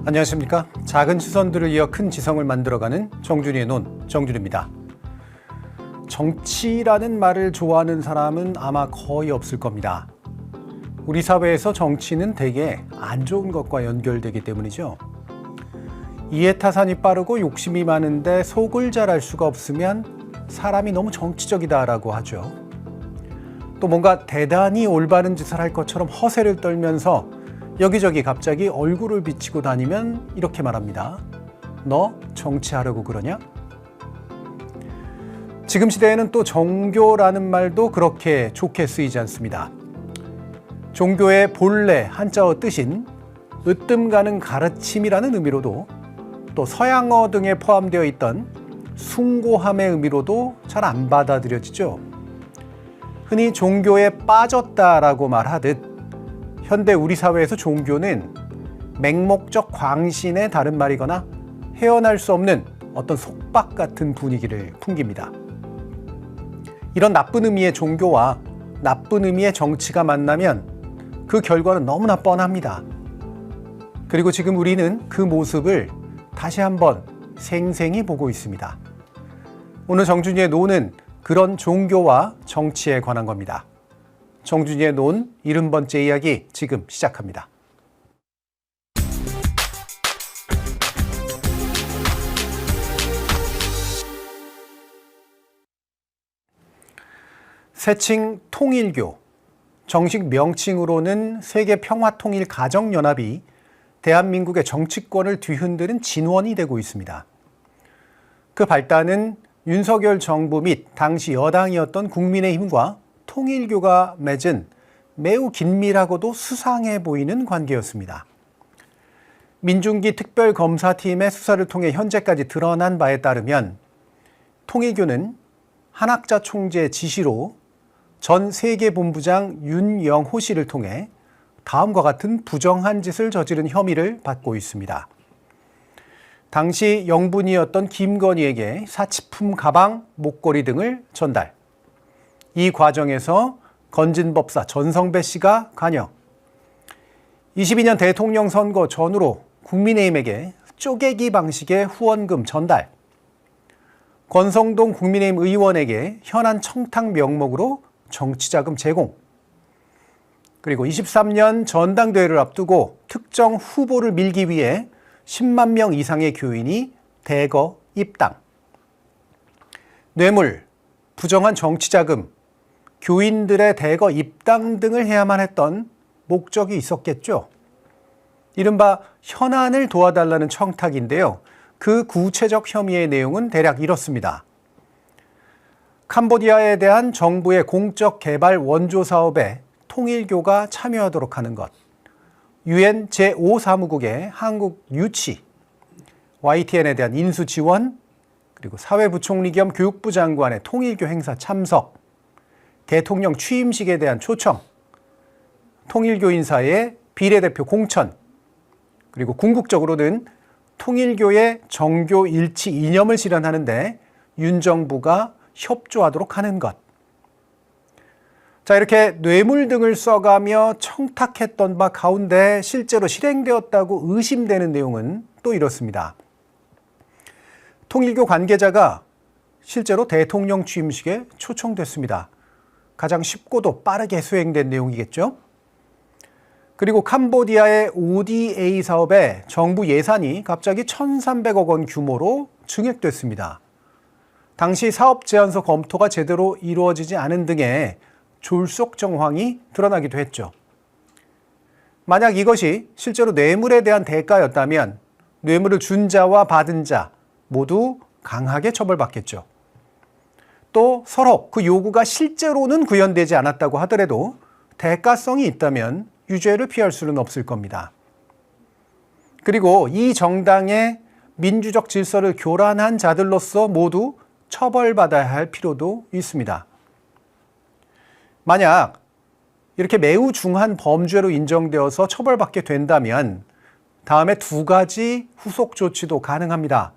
안녕하십니까. 작은 시선들을 이어 큰 지성을 만들어가는 정준이의 논, 정준입니다. 정치라는 말을 좋아하는 사람은 아마 거의 없을 겁니다. 우리 사회에서 정치는 대개 안 좋은 것과 연결되기 때문이죠. 이해타산이 빠르고 욕심이 많은데 속을 잘 알 수가 없으면 사람이 너무 정치적이다라고 하죠. 또 뭔가 대단히 올바른 짓을 할 것처럼 허세를 떨면서 여기저기 갑자기 얼굴을 비치고 다니면 이렇게 말합니다. 너 정치하려고 그러냐? 지금 시대에는 또 종교라는 말도 그렇게 좋게 쓰이지 않습니다. 종교의 본래 한자어 뜻인 으뜸 가는 가르침이라는 의미로도 또 서양어 등에 포함되어 있던 숭고함의 의미로도 잘 안 받아들여지죠. 흔히 종교에 빠졌다라고 말하듯 현대 우리 사회에서 종교는 맹목적 광신의 다른 말이거나 헤어날 수 없는 어떤 속박 같은 분위기를 풍깁니다. 이런 나쁜 의미의 종교와 나쁜 의미의 정치가 만나면 그 결과는 너무나 뻔합니다. 그리고 지금 우리는 그 모습을 다시 한번 생생히 보고 있습니다. 오늘 정준이의 논은 그런 종교와 정치에 관한 겁니다. 정준이의 논 70번째 이야기 지금 시작합니다. 세칭 통일교, 정식 명칭으로는 세계평화통일가정연합이 대한민국의 정치권을 뒤흔드는 진원이 되고 있습니다. 그 발단은 윤석열 정부 및 당시 여당이었던 국민의힘과 통일교가 맺은 매우 긴밀하고도 수상해 보이는 관계였습니다. 민중기 특별검사팀의 수사를 통해 현재까지 드러난 바에 따르면 통일교는 한학자 총재의 지시로 전 세계본부장 윤영호 씨를 통해 다음과 같은 부정한 짓을 저지른 혐의를 받고 있습니다. 당시 영분이었던 김건희에게 사치품 가방, 목걸이 등을 전달. 이 과정에서 건진법사 전성배 씨가 관여. 22년 대통령 선거 전후로 국민의힘에게 쪼개기 방식의 후원금 전달. 권성동 국민의힘 의원에게 현안 청탁 명목으로 정치자금 제공. 그리고 23년 전당대회를 앞두고 특정 후보를 밀기 위해 10만 명 이상의 교인이 대거 입당. 뇌물, 부정한 정치자금, 교인들의 대거 입당 등을 해야만 했던 목적이 있었겠죠. 이른바 현안을 도와달라는 청탁인데요. 그 구체적 혐의의 내용은 대략 이렇습니다. 캄보디아에 대한 정부의 공적 개발 원조 사업에 통일교가 참여하도록 하는 것, UN 제5사무국의 한국 유치, YTN에 대한 인수 지원, 그리고 사회부총리 겸 교육부 장관의 통일교 행사 참석, 대통령 취임식에 대한 초청, 통일교 인사의 비례대표 공천, 그리고 궁극적으로는 통일교의 정교 일치 이념을 실현하는데 윤 정부가 협조하도록 하는 것. 자, 이렇게 뇌물 등을 써가며 청탁했던 바 가운데 실제로 실행되었다고 의심되는 내용은 또 이렇습니다. 통일교 관계자가 실제로 대통령 취임식에 초청됐습니다. 가장 쉽고도 빠르게 수행된 내용이겠죠. 그리고 캄보디아의 ODA 사업에 정부 예산이 갑자기 1,300억 원 규모로 증액됐습니다. 당시 사업 제안서 검토가 제대로 이루어지지 않은 등의 졸속 정황이 드러나기도 했죠. 만약 이것이 실제로 뇌물에 대한 대가였다면 뇌물을 준 자와 받은 자 모두 강하게 처벌받겠죠. 또 서로 그 요구가 실제로는 구현되지 않았다고 하더라도 대가성이 있다면 유죄를 피할 수는 없을 겁니다. 그리고 이 정당의 민주적 질서를 교란한 자들로서 모두 처벌받아야 할 필요도 있습니다. 만약 이렇게 매우 중한 범죄로 인정되어서 처벌받게 된다면 다음에 두 가지 후속 조치도 가능합니다.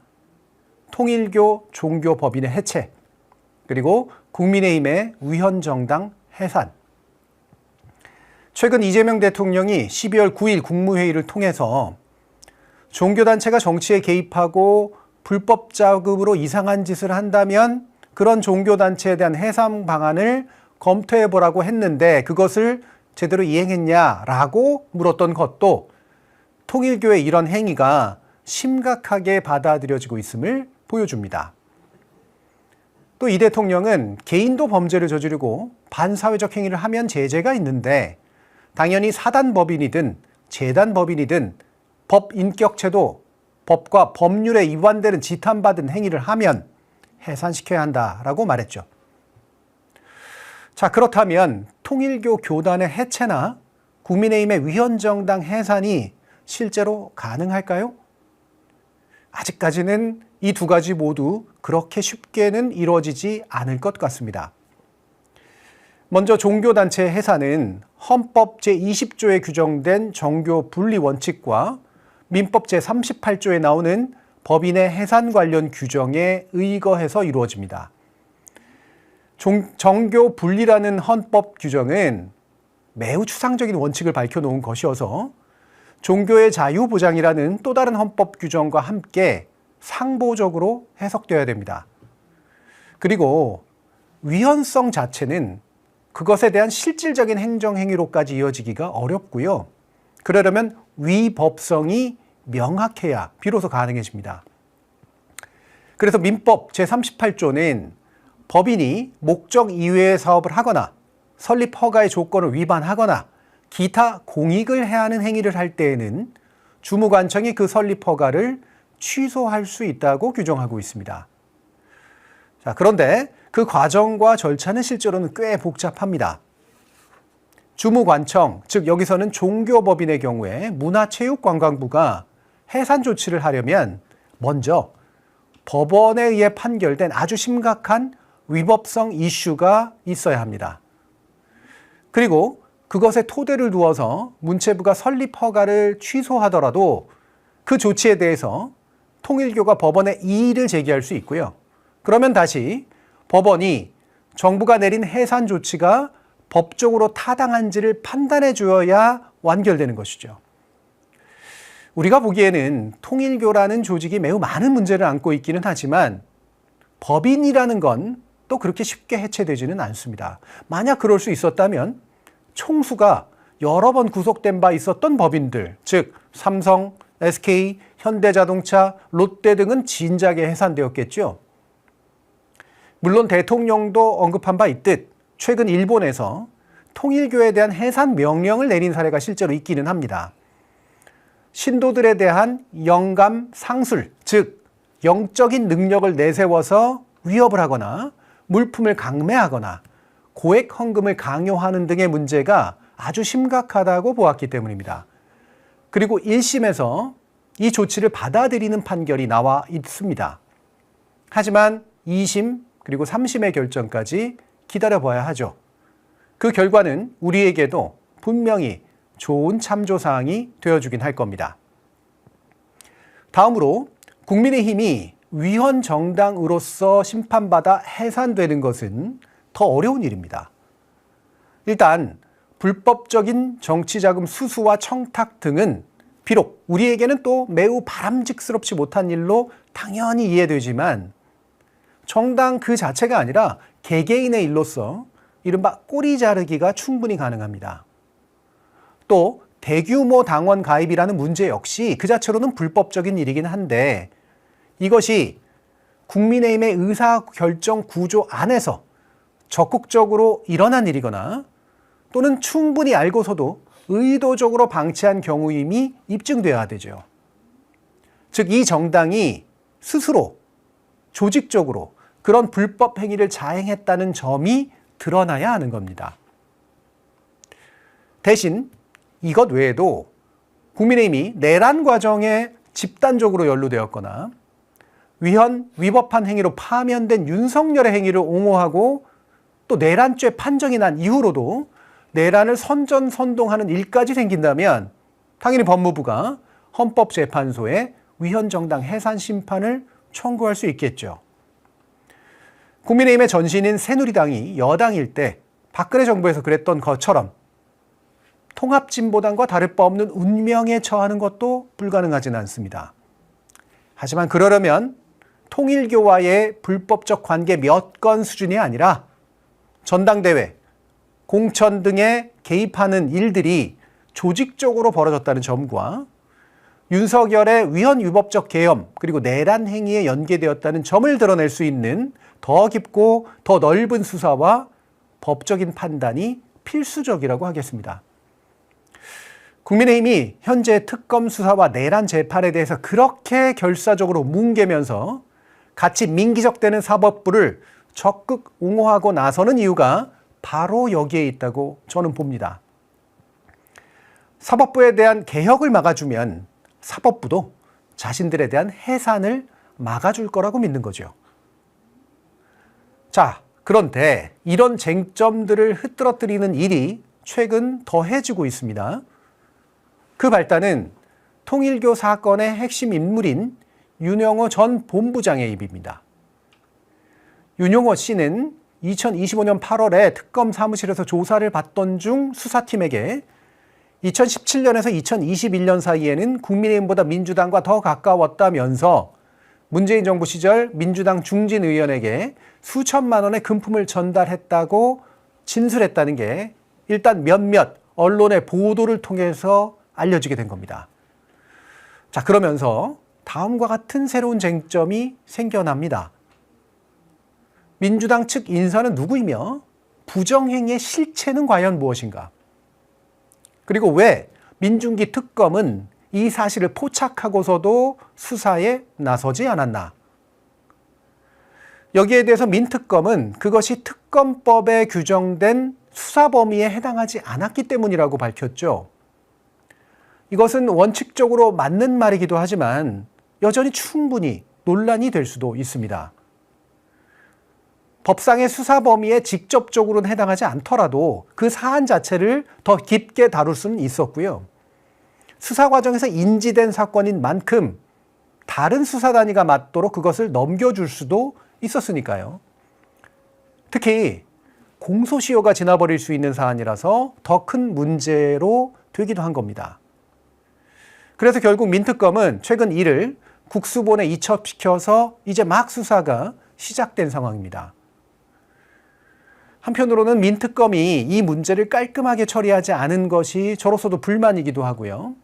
통일교 종교법인의 해체, 그리고 국민의힘의 위헌정당 해산. 최근 이재명 대통령이 12월 9일 국무회의를 통해서 종교단체가 정치에 개입하고 불법 자금으로 이상한 짓을 한다면 그런 종교단체에 대한 해상 방안을 검토해보라고 했는데 그것을 제대로 이행했냐라고 물었던 것도 통일교의 이런 행위가 심각하게 받아들여지고 있음을 보여줍니다. 또 이 대통령은 개인도 범죄를 저지르고 반사회적 행위를 하면 제재가 있는데 당연히 사단법인이든 재단법인이든 법인격체도 법과 법률에 위반되는 지탄받은 행위를 하면 해산시켜야 한다라고 말했죠. 자, 그렇다면 통일교 교단의 해체나 국민의힘의 위헌정당 해산이 실제로 가능할까요? 아직까지는 이 두 가지 모두 그렇게 쉽게는 이루어지지 않을 것 같습니다. 먼저 종교단체 해산은 헌법 제20조에 규정된 정교 분리 원칙과 민법 제38조에 나오는 법인의 해산 관련 규정에 의거해서 이루어집니다. 정교 분리라는 헌법 규정은 매우 추상적인 원칙을 밝혀놓은 것이어서 종교의 자유 보장이라는 또 다른 헌법 규정과 함께 상보적으로 해석되어야 됩니다. 그리고 위헌성 자체는 그것에 대한 실질적인 행정행위로까지 이어지기가 어렵고요. 그러려면 위법성이 명확해야 비로소 가능해집니다. 그래서 민법 제38조는 법인이 목적 이외의 사업을 하거나 설립 허가의 조건을 위반하거나 기타 공익을 해야 하는 행위를 할 때에는 주무관청이 그 설립 허가를 취소할 수 있다고 규정하고 있습니다. 자, 그런데 그 과정과 절차는 실제로는 꽤 복잡합니다. 주무관청, 즉 여기서는 종교법인의 경우에 문화체육관광부가 해산 조치를 하려면 먼저 법원에 의해 판결된 아주 심각한 위법성 이슈가 있어야 합니다. 그리고 그것에 토대를 두어서 문체부가 설립 허가를 취소하더라도 그 조치에 대해서 통일교가 법원에 이의를 제기할 수 있고요. 그러면 다시 법원이 정부가 내린 해산 조치가 법적으로 타당한지를 판단해 주어야 완결되는 것이죠. 우리가 보기에는 통일교라는 조직이 매우 많은 문제를 안고 있기는 하지만 법인이라는 건 또 그렇게 쉽게 해체되지는 않습니다. 만약 그럴 수 있었다면 총수가 여러 번 구속된 바 있었던 법인들, 즉 삼성, SK, 현대자동차, 롯데 등은 진작에 해산되었겠죠. 물론 대통령도 언급한 바 있듯 최근 일본에서 통일교에 대한 해산 명령을 내린 사례가 실제로 있기는 합니다. 신도들에 대한 영감 상술, 즉 영적인 능력을 내세워서 위협을 하거나 물품을 강매하거나 고액 헌금을 강요하는 등의 문제가 아주 심각하다고 보았기 때문입니다. 그리고 1심에서 이 조치를 받아들이는 판결이 나와 있습니다. 하지만 2심 그리고 3심의 결정까지 기다려봐야 하죠. 그 결과는 우리에게도 분명히 좋은 참조사항이 되어주긴 할 겁니다. 다음으로 국민의힘이 위헌 정당으로서 심판받아 해산되는 것은 더 어려운 일입니다. 일단 불법적인 정치자금 수수와 청탁 등은 비록 우리에게는 또 매우 바람직스럽지 못한 일로 당연히 이해되지만 정당 그 자체가 아니라 개개인의 일로서 이른바 꼬리 자르기가 충분히 가능합니다. 또 대규모 당원 가입이라는 문제 역시 그 자체로는 불법적인 일이긴 한데 이것이 국민의힘의 의사결정 구조 안에서 적극적으로 일어난 일이거나 또는 충분히 알고서도 의도적으로 방치한 경우임이 입증되어야 되죠. 즉, 이 정당이 스스로 조직적으로 그런 불법 행위를 자행했다는 점이 드러나야 하는 겁니다. 대신 이것 외에도 국민의힘이 내란 과정에 집단적으로 연루되었거나 위법한 행위로 파면된 윤석열의 행위를 옹호하고 또 내란죄 판정이 난 이후로도 내란을 선전선동하는 일까지 생긴다면 당연히 법무부가 헌법재판소에 위헌정당 해산 심판을 청구할 수 있겠죠. 국민의힘의 전신인 새누리당이 여당일 때 박근혜 정부에서 그랬던 것처럼 통합진보당과 다를 바 없는 운명에 처하는 것도 불가능하지는 않습니다. 하지만 그러려면 통일교와의 불법적 관계 몇 건 수준이 아니라 전당대회, 공천 등에 개입하는 일들이 조직적으로 벌어졌다는 점과 윤석열의 위헌위법적 계엄 그리고 내란 행위에 연계되었다는 점을 드러낼 수 있는 더 깊고 더 넓은 수사와 법적인 판단이 필수적이라고 하겠습니다. 국민의힘이 현재 특검 수사와 내란 재판에 대해서 그렇게 결사적으로 뭉개면서 같이 민기적되는 사법부를 적극 옹호하고 나서는 이유가 바로 여기에 있다고 저는 봅니다. 사법부에 대한 개혁을 막아주면 사법부도 자신들에 대한 해산을 막아줄 거라고 믿는 거죠. 자, 그런데 이런 쟁점들을 흐트러뜨리는 일이 최근 더해지고 있습니다. 그 발단은 통일교 사건의 핵심 인물인 윤영호 전 본부장의 입입니다. 윤영호 씨는 2025년 8월에 특검 사무실에서 조사를 받던 중 수사팀에게 2017년에서 2021년 사이에는 국민의힘보다 민주당과 더 가까웠다면서 문재인 정부 시절 민주당 중진 의원에게 수천만 원의 금품을 전달했다고 진술했다는 게 일단 몇몇 언론의 보도를 통해서 알려지게 된 겁니다. 자, 그러면서 다음과 같은 새로운 쟁점이 생겨납니다. 민주당 측 인사는 누구이며 부정행위의 실체는 과연 무엇인가? 그리고 왜 민중기 특검은 이 사실을 포착하고서도 수사에 나서지 않았나? 여기에 대해서 민특검은 그것이 특검법에 규정된 수사 범위에 해당하지 않았기 때문이라고 밝혔죠. 이것은 원칙적으로 맞는 말이기도 하지만 여전히 충분히 논란이 될 수도 있습니다. 법상의 수사 범위에 직접적으로는 해당하지 않더라도 그 사안 자체를 더 깊게 다룰 수는 있었고요. 수사 과정에서 인지된 사건인 만큼 다른 수사 단위가 맞도록 그것을 넘겨줄 수도 있었으니까요. 특히 공소시효가 지나버릴 수 있는 사안이라서 더 큰 문제로 되기도 한 겁니다. 그래서 결국 민특검은 최근 이를 국수본에 이첩시켜서 이제 막 수사가 시작된 상황입니다. 한편으로는 민특검이 이 문제를 깔끔하게 처리하지 않은 것이 저로서도 불만이기도 하고요.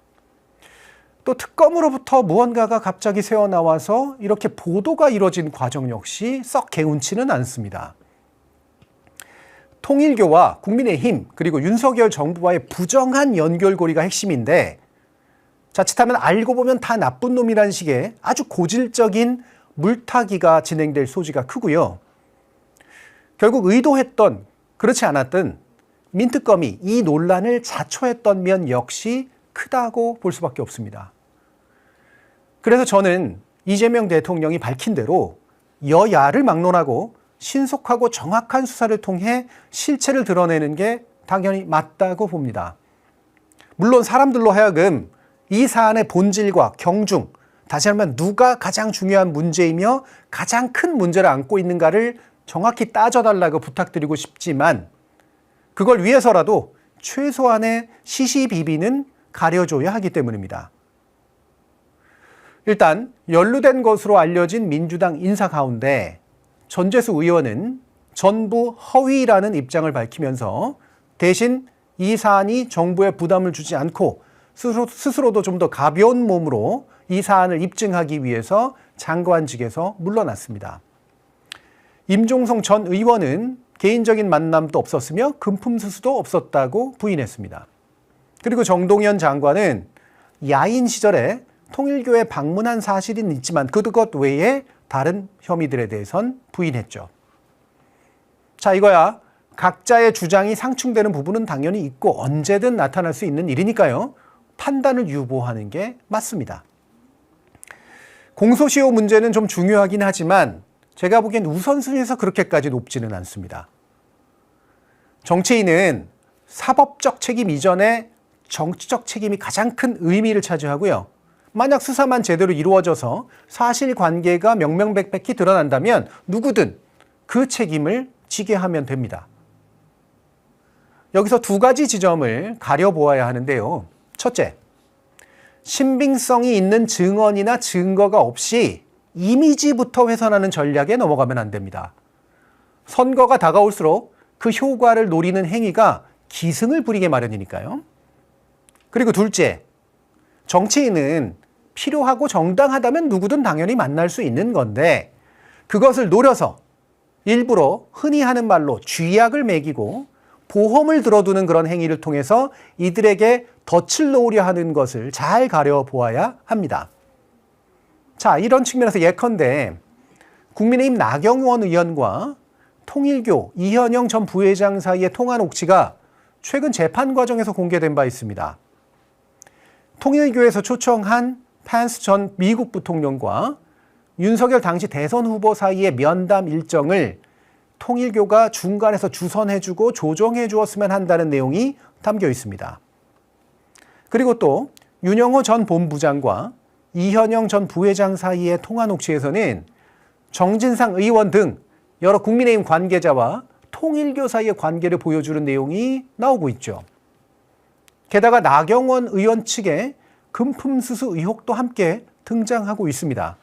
또 특검으로부터 무언가가 갑자기 새어나와서 이렇게 보도가 이루어진 과정 역시 썩 개운치는 않습니다. 통일교와 국민의힘 그리고 윤석열 정부와의 부정한 연결고리가 핵심인데 자칫하면 알고 보면 다 나쁜 놈이라는 식의 아주 고질적인 물타기가 진행될 소지가 크고요. 결국 의도했던 그렇지 않았던 민특검이 이 논란을 자초했던 면 역시 크다고 볼 수밖에 없습니다. 그래서 저는 이재명 대통령이 밝힌 대로 여야를 막론하고 신속하고 정확한 수사를 통해 실체를 드러내는 게 당연히 맞다고 봅니다. 물론 사람들로 하여금 이 사안의 본질과 경중, 다시 말하면 누가 가장 중요한 문제이며 가장 큰 문제를 안고 있는가를 정확히 따져달라고 부탁드리고 싶지만 그걸 위해서라도 최소한의 시시비비는 가려줘야 하기 때문입니다. 일단 연루된 것으로 알려진 민주당 인사 가운데 전재수 의원은 전부 허위라는 입장을 밝히면서 대신 이 사안이 정부에 부담을 주지 않고 스스로도 좀 더 가벼운 몸으로 이 사안을 입증하기 위해서 장관직에서 물러났습니다. 임종성 전 의원은 개인적인 만남도 없었으며 금품 수수도 없었다고 부인했습니다. 그리고 정동연 장관은 야인 시절에 통일교에 방문한 사실은 있지만 그것 외에 다른 혐의들에 대해선 부인했죠. 자, 이거야 각자의 주장이 상충되는 부분은 당연히 있고 언제든 나타날 수 있는 일이니까요. 판단을 유보하는 게 맞습니다. 공소시효 문제는 좀 중요하긴 하지만 제가 보기엔 우선순위에서 그렇게까지 높지는 않습니다. 정치인은 사법적 책임 이전에 정치적 책임이 가장 큰 의미를 차지하고요. 만약 수사만 제대로 이루어져서 사실관계가 명명백백히 드러난다면 누구든 그 책임을 지게 하면 됩니다. 여기서 두 가지 지점을 가려보아야 하는데요. 첫째, 신빙성이 있는 증언이나 증거가 없이 이미지부터 훼손하는 전략에 넘어가면 안 됩니다. 선거가 다가올수록 그 효과를 노리는 행위가 기승을 부리게 마련이니까요. 그리고 둘째, 정치인은 필요하고 정당하다면 누구든 당연히 만날 수 있는 건데 그것을 노려서 일부러 흔히 하는 말로 쥐약을 먹이고 보험을 들어두는 그런 행위를 통해서 이들에게 덫을 놓으려 하는 것을 잘 가려보아야 합니다. 자, 이런 측면에서 예컨대 국민의힘 나경원 의원과 통일교 이현영 전 부회장 사이의 통화 녹취가 최근 재판 과정에서 공개된 바 있습니다. 통일교에서 초청한 펜스 전 미국 부통령과 윤석열 당시 대선 후보 사이의 면담 일정을 통일교가 중간에서 주선해주고 조정해 주었으면 한다는 내용이 담겨 있습니다. 그리고 또 윤영호 전 본부장과 이현영 전 부회장 사이의 통화 녹취에서는 정진상 의원 등 여러 국민의힘 관계자와 통일교 사이의 관계를 보여주는 내용이 나오고 있죠. 게다가 나경원 의원 측의 금품수수 의혹도 함께 등장하고 있습니다.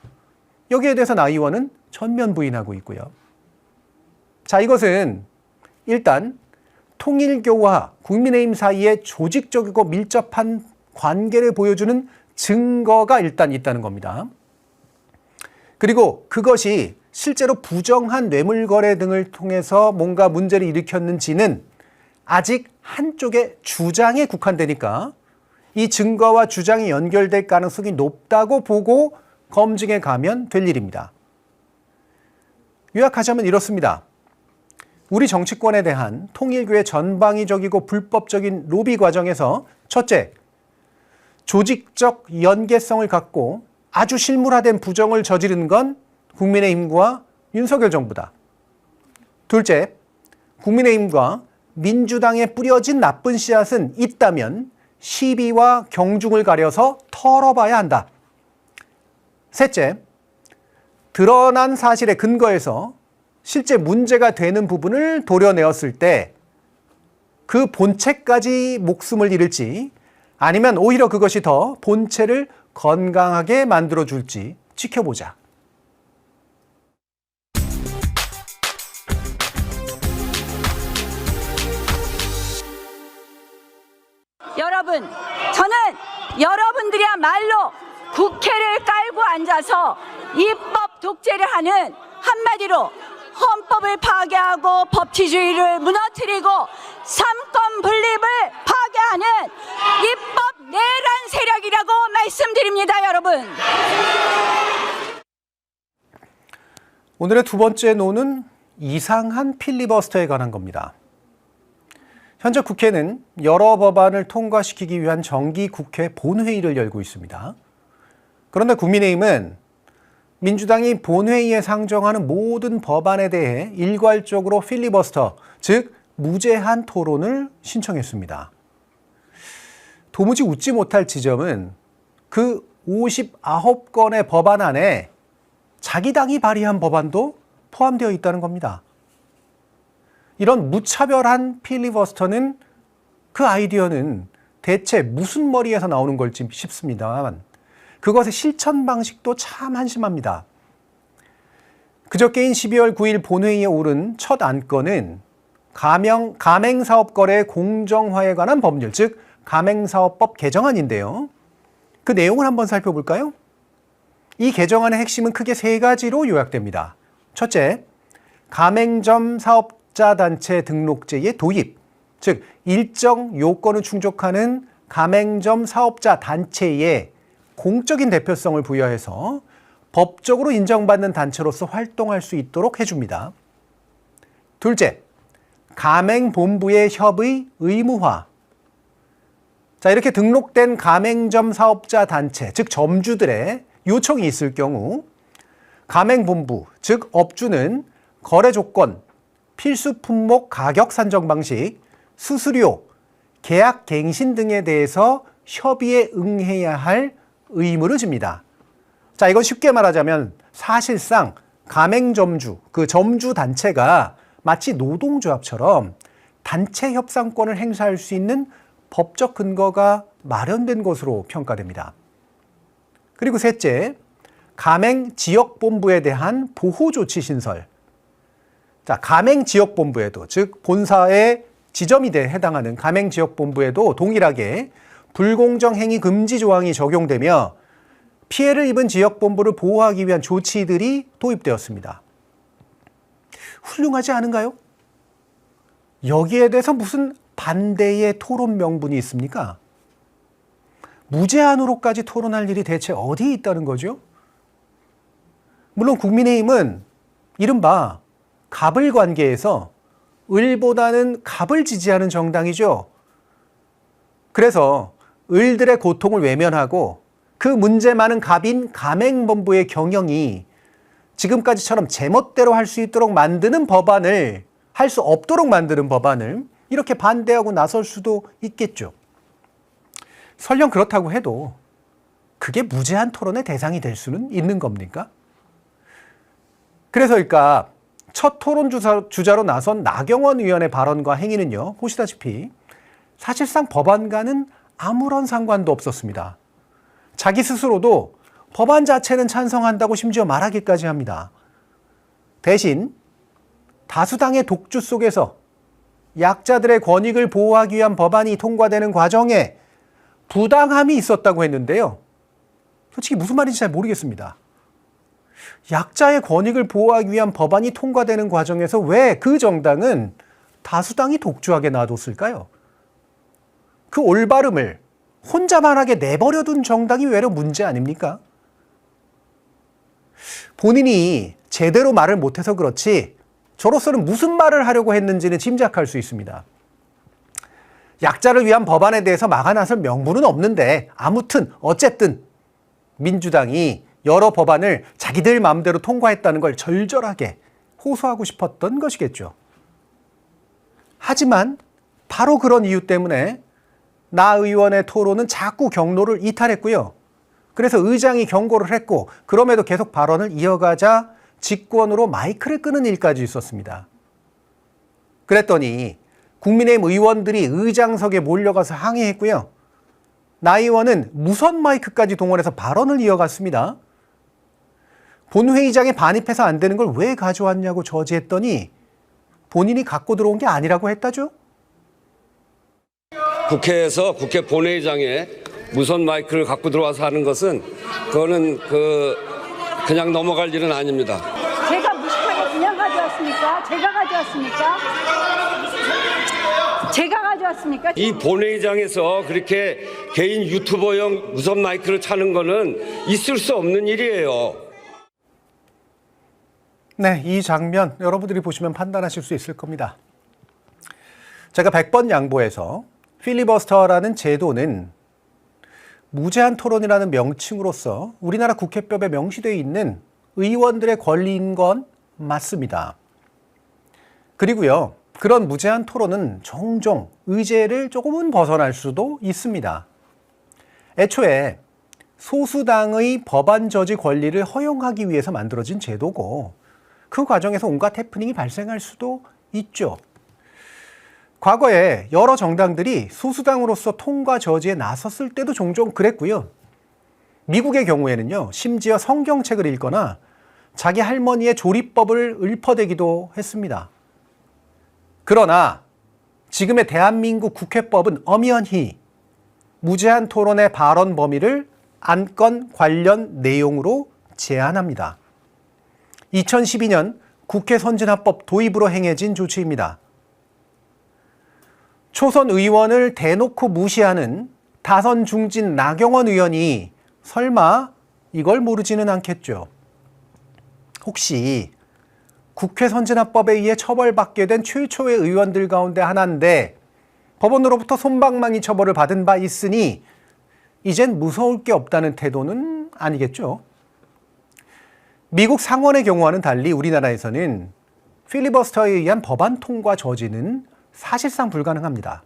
여기에 대해서 나 의원은 전면 부인하고 있고요. 자, 이것은 일단 통일교와 국민의힘 사이의 조직적이고 밀접한 관계를 보여주는 증거가 일단 있다는 겁니다. 그리고 그것이 실제로 부정한 뇌물거래 등을 통해서 뭔가 문제를 일으켰는지는 아직 한쪽의 주장에 국한되니까 이 증거와 주장이 연결될 가능성이 높다고 보고 검증해 가면 될 일입니다. 요약하자면 이렇습니다. 우리 정치권에 대한 통일교의 전방위적이고 불법적인 로비 과정에서 첫째, 조직적 연계성을 갖고 아주 실물화된 부정을 저지른 건 국민의힘과 윤석열 정부다. 둘째, 국민의힘과 민주당에 뿌려진 나쁜 씨앗은 있다면 시비와 경중을 가려서 털어봐야 한다. 셋째, 드러난 사실에 근거해서 실제 문제가 되는 부분을 도려내었을 때 그 본체까지 목숨을 잃을지 아니면 오히려 그것이 더 본체를 건강하게 만들어줄지 지켜보자. 여러분, 저는 여러분들이야말로 국회를 깔고 앉아서 입법 독재를 하는 한마디로 헌법을 파괴하고 법치주의를 무너뜨리고 삼권 분립을 파괴하는 입법 내란 세력이라고 말씀드립니다, 여러분. 오늘의 두 번째 노는 이상한 필리버스터에 관한 겁니다. 현재 국회는 여러 법안을 통과시키기 위한 정기국회 본회의를 열고 있습니다. 그런데 국민의힘은 민주당이 본회의에 상정하는 모든 법안에 대해 일괄적으로 필리버스터, 즉 무제한 토론을 신청했습니다. 도무지 웃지 못할 지점은 그 59건의 법안 안에 자기 당이 발의한 법안도 포함되어 있다는 겁니다. 이런 무차별한 필리버스터는 그 아이디어는 대체 무슨 머리에서 나오는 걸지 싶습니다만 그것의 실천 방식도 참 한심합니다. 그저께인 12월 9일 본회의에 오른 첫 안건은 가맹사업거래 공정화에 관한 법률, 즉 가맹사업법 개정안인데요. 그 내용을 한번 살펴볼까요? 이 개정안의 핵심은 크게 세 가지로 요약됩니다. 첫째, 가맹점 사업자 단체 등록제의 도입, 즉 일정 요건을 충족하는 가맹점 사업자 단체에 공적인 대표성을 부여해서 법적으로 인정받는 단체로서 활동할 수 있도록 해줍니다. 둘째, 가맹본부의 협의 의무화. 자, 이렇게 등록된 가맹점 사업자 단체, 즉 점주들의 요청이 있을 경우 가맹본부, 즉 업주는 거래 조건, 필수 품목 가격 산정 방식, 수수료, 계약 갱신 등에 대해서 협의에 응해야 할 의무를 집니다. 자, 이건 쉽게 말하자면 사실상 가맹점주, 그 점주 단체가 마치 노동조합처럼 단체 협상권을 행사할 수 있는 법적 근거가 마련된 것으로 평가됩니다. 그리고 셋째, 가맹지역본부에 대한 보호조치 신설. 자, 가맹지역본부에도, 즉 본사의 지점이 해당하는 가맹지역본부에도 동일하게 불공정 행위 금지 조항이 적용되며 피해를 입은 지역본부를 보호하기 위한 조치들이 도입되었습니다. 훌륭하지 않은가요? 여기에 대해서 무슨 반대의 토론 명분이 있습니까? 무제한으로까지 토론할 일이 대체 어디에 있다는 거죠? 물론 국민의힘은 이른바 갑을 관계에서 을보다는 갑을 지지하는 정당이죠. 그래서 을들의 고통을 외면하고 그 문제 많은 갑인 가맹본부의 경영이 지금까지처럼 제멋대로 할 수 있도록 만드는 법안을, 할 수 없도록 만드는 법안을 이렇게 반대하고 나설 수도 있겠죠. 설령 그렇다고 해도 그게 무제한 토론의 대상이 될 수는 있는 겁니까? 그래서일까 첫 토론 주자로 나선 나경원 의원의 발언과 행위는요, 보시다시피 사실상 법안과는 아무런 상관도 없었습니다. 자기 스스로도 법안 자체는 찬성한다고 심지어 말하기까지 합니다. 대신 다수당의 독주 속에서 약자들의 권익을 보호하기 위한 법안이 통과되는 과정에 부당함이 있었다고 했는데요. 솔직히 무슨 말인지 잘 모르겠습니다. 약자의 권익을 보호하기 위한 법안이 통과되는 과정에서 왜 그 정당은 다수당이 독주하게 놔뒀을까요? 그 올바름을 혼자만하게 내버려둔 정당이 외려 문제 아닙니까? 본인이 제대로 말을 못해서 그렇지 저로서는 무슨 말을 하려고 했는지는 짐작할 수 있습니다. 약자를 위한 법안에 대해서 막아 나설 명분은 없는데 아무튼 어쨌든 민주당이 여러 법안을 자기들 마음대로 통과했다는 걸 절절하게 호소하고 싶었던 것이겠죠. 하지만 바로 그런 이유 때문에 나 의원의 토론은 자꾸 경로를 이탈했고요. 그래서 의장이 경고를 했고 그럼에도 계속 발언을 이어가자 직권으로 마이크를 끄는 일까지 있었습니다. 그랬더니 국민의힘 의원들이 의장석에 몰려가서 항의했고요. 나 의원은 무선 마이크까지 동원해서 발언을 이어갔습니다. 본회의장에 반입해서 안 되는 걸 왜 가져왔냐고 저지했더니 본인이 갖고 들어온 게 아니라고 했다죠? 국회에서 국회 본회의장에 무선 마이크를 갖고 들어와서 하는 것은 그거는 그냥 넘어갈 일은 아닙니다. 제가 무식하게 그냥 가져왔습니까? 제가 가져왔습니까? 제가 가져왔습니까? 이 본회의장에서 그렇게 개인 유튜버용 무선 마이크를 차는 거는 있을 수 없는 일이에요. 네, 이 장면 여러분들이 보시면 판단하실 수 있을 겁니다. 제가 100번 양보해서 필리버스터라는 제도는 무제한 토론이라는 명칭으로서 우리나라 국회법에 명시되어 있는 의원들의 권리인 건 맞습니다. 그리고요, 그런 무제한 토론은 종종 의제를 조금은 벗어날 수도 있습니다. 애초에 소수당의 법안 저지 권리를 허용하기 위해서 만들어진 제도고 그 과정에서 온갖 해프닝이 발생할 수도 있죠. 과거에 여러 정당들이 소수당으로서 통과 저지에 나섰을 때도 종종 그랬고요. 미국의 경우에는요, 심지어 성경책을 읽거나 자기 할머니의 조리법을 읊어대기도 했습니다. 그러나 지금의 대한민국 국회법은 엄연히 무제한 토론의 발언 범위를 안건 관련 내용으로 제한합니다. 2012년 국회 선진화법 도입으로 행해진 조치입니다. 초선 의원을 대놓고 무시하는 다선 중진 나경원 의원이 설마 이걸 모르지는 않겠죠. 혹시 국회 선진화법에 의해 처벌받게 된 최초의 의원들 가운데 하나인데 법원으로부터 솜방망이 처벌을 받은 바 있으니 이젠 무서울 게 없다는 태도는 아니겠죠. 미국 상원의 경우와는 달리 우리나라에서는 필리버스터에 의한 법안 통과 저지는 사실상 불가능합니다.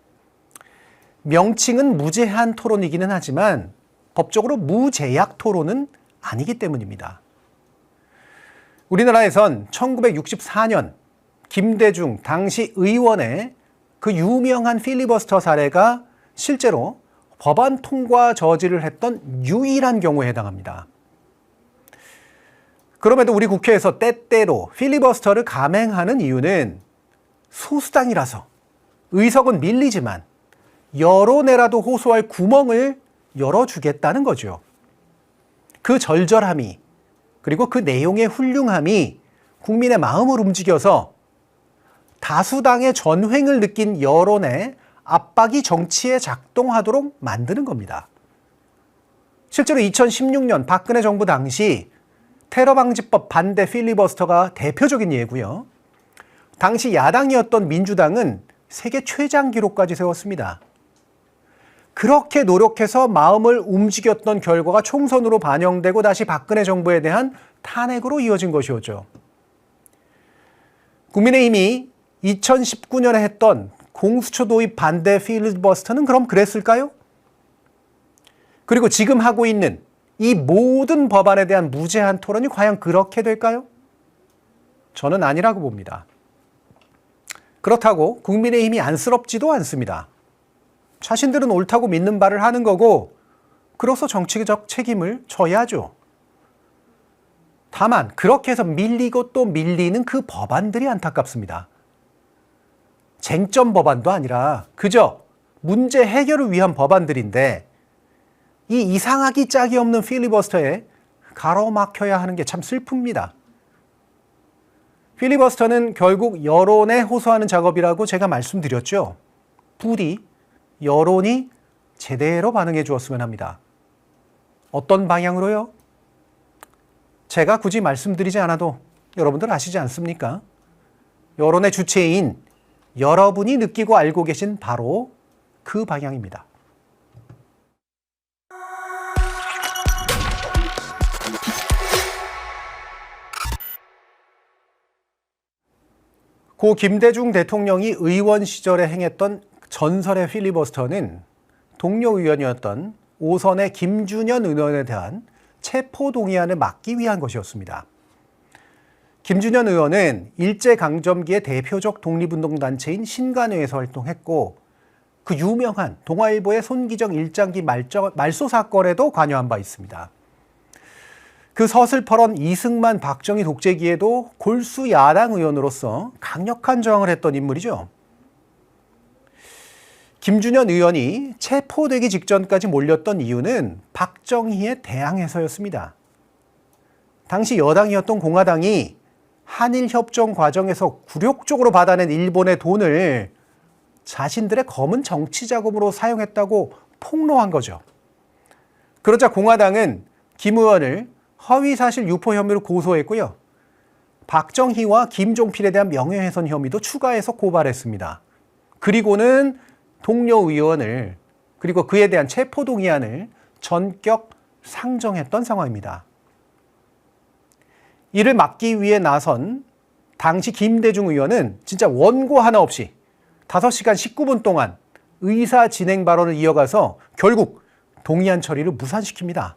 명칭은 무제한 토론이기는 하지만 법적으로 무제약 토론은 아니기 때문입니다. 우리나라에선 1964년 김대중 당시 의원의 그 유명한 필리버스터 사례가 실제로 법안 통과 저지를 했던 유일한 경우에 해당합니다. 그럼에도 우리 국회에서 때때로 필리버스터를 감행하는 이유는 소수당이라서 의석은 밀리지만 여론에라도 호소할 구멍을 열어주겠다는 거죠. 그 절절함이 그리고 그 내용의 훌륭함이 국민의 마음을 움직여서 다수당의 전횡을 느낀 여론의 압박이 정치에 작동하도록 만드는 겁니다. 실제로 2016년 박근혜 정부 당시 테러방지법 반대 필리버스터가 대표적인 예고요. 당시 야당이었던 민주당은 세계 최장 기록까지 세웠습니다. 그렇게 노력해서 마음을 움직였던 결과가 총선으로 반영되고 다시 박근혜 정부에 대한 탄핵으로 이어진 것이었죠. 국민의힘이 2019년에 했던 공수처 도입 반대 필리버스터는 그럼 그랬을까요? 그리고 지금 하고 있는 이 모든 법안에 대한 무제한 토론이 과연 그렇게 될까요? 저는 아니라고 봅니다. 그렇다고 국민의힘이 안쓰럽지도 않습니다. 자신들은 옳다고 믿는 바를 하는 거고 그로서 정치적 책임을 져야죠. 다만 그렇게 해서 밀리고 또 밀리는 그 법안들이 안타깝습니다. 쟁점 법안도 아니라 그저 문제 해결을 위한 법안들인데 이 이상하기 짝이 없는 필리버스터에 가로막혀야 하는 게 참 슬픕니다. 필리버스터는 결국 여론에 호소하는 작업이라고 제가 말씀드렸죠. 부디 여론이 제대로 반응해 주었으면 합니다. 어떤 방향으로요? 제가 굳이 말씀드리지 않아도 여러분들 아시지 않습니까? 여론의 주체인 여러분이 느끼고 알고 계신 바로 그 방향입니다. 고 김대중 대통령이 의원 시절에 행했던 전설의 필리버스터는 동료 의원이었던 5선의 김준현 의원에 대한 체포동의안을 막기 위한 것이었습니다. 김준현 의원은 일제강점기의 대표적 독립운동단체인 신간회에서 활동했고 그 유명한 동아일보의 손기정 일장기 말소 사건에도 관여한 바 있습니다. 그 서슬퍼런 이승만 박정희 독재기에도 골수 야당 의원으로서 강력한 저항을 했던 인물이죠. 김준현 의원이 체포되기 직전까지 몰렸던 이유는 박정희에 대항해서였습니다. 당시 여당이었던 공화당이 한일협정 과정에서 굴욕적으로 받아낸 일본의 돈을 자신들의 검은 정치 자금으로 사용했다고 폭로한 거죠. 그러자 공화당은 김 의원을 허위사실 유포 혐의로 고소했고요. 박정희와 김종필에 대한 명예훼손 혐의도 추가해서 고발했습니다. 그리고는 동료 의원을 그리고 그에 대한 체포동의안을 전격 상정했던 상황입니다. 이를 막기 위해 나선 당시 김대중 의원은 진짜 원고 하나 없이 5시간 19분 동안 의사 진행 발언을 이어가서 결국 동의안 처리를 무산시킵니다.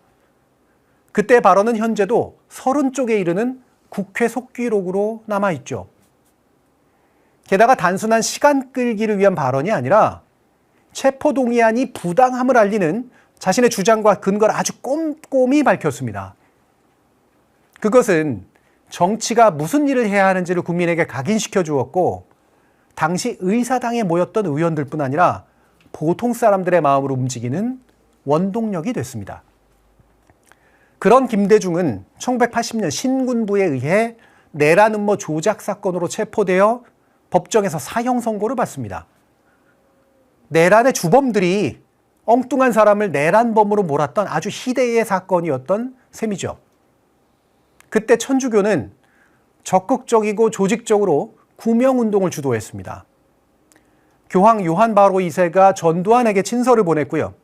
그때 발언은 현재도 30쪽에 이르는 국회 속기록으로 남아있죠. 게다가 단순한 시간 끌기를 위한 발언이 아니라 체포동의안이 부당함을 알리는 자신의 주장과 근거를 아주 꼼꼼히 밝혔습니다. 그것은 정치가 무슨 일을 해야 하는지를 국민에게 각인시켜 주었고 당시 의사당에 모였던 의원들뿐 아니라 보통 사람들의 마음으로 움직이는 원동력이 됐습니다. 그런 김대중은 1980년 신군부에 의해 내란 음모 조작 사건으로 체포되어 법정에서 사형 선고를 받습니다. 내란의 주범들이 엉뚱한 사람을 내란범으로 몰았던 아주 희대의 사건이었던 셈이죠. 그때 천주교는 적극적이고 조직적으로 구명운동을 주도했습니다. 교황 요한 바로 2세가 전두환에게 친서를 보냈고요.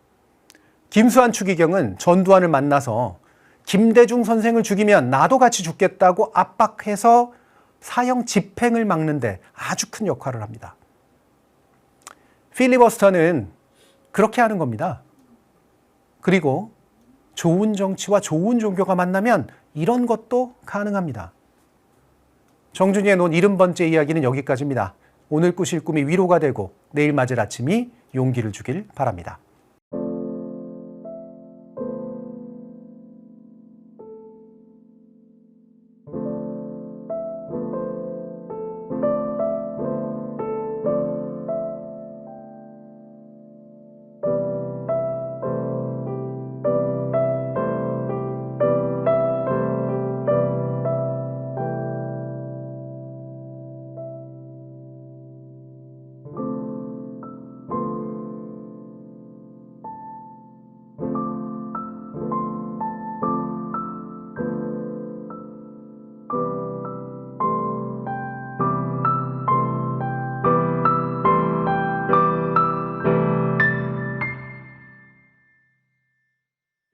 김수환 추기경은 전두환을 만나서 김대중 선생을 죽이면 나도 같이 죽겠다고 압박해서 사형 집행을 막는데 아주 큰 역할을 합니다. 필리버스터는 그렇게 하는 겁니다. 그리고 좋은 정치와 좋은 종교가 만나면 이런 것도 가능합니다. 정준이의 논 70번째 이야기는 여기까지입니다. 오늘 꾸실 꿈이 위로가 되고 내일 맞을 아침이 용기를 주길 바랍니다.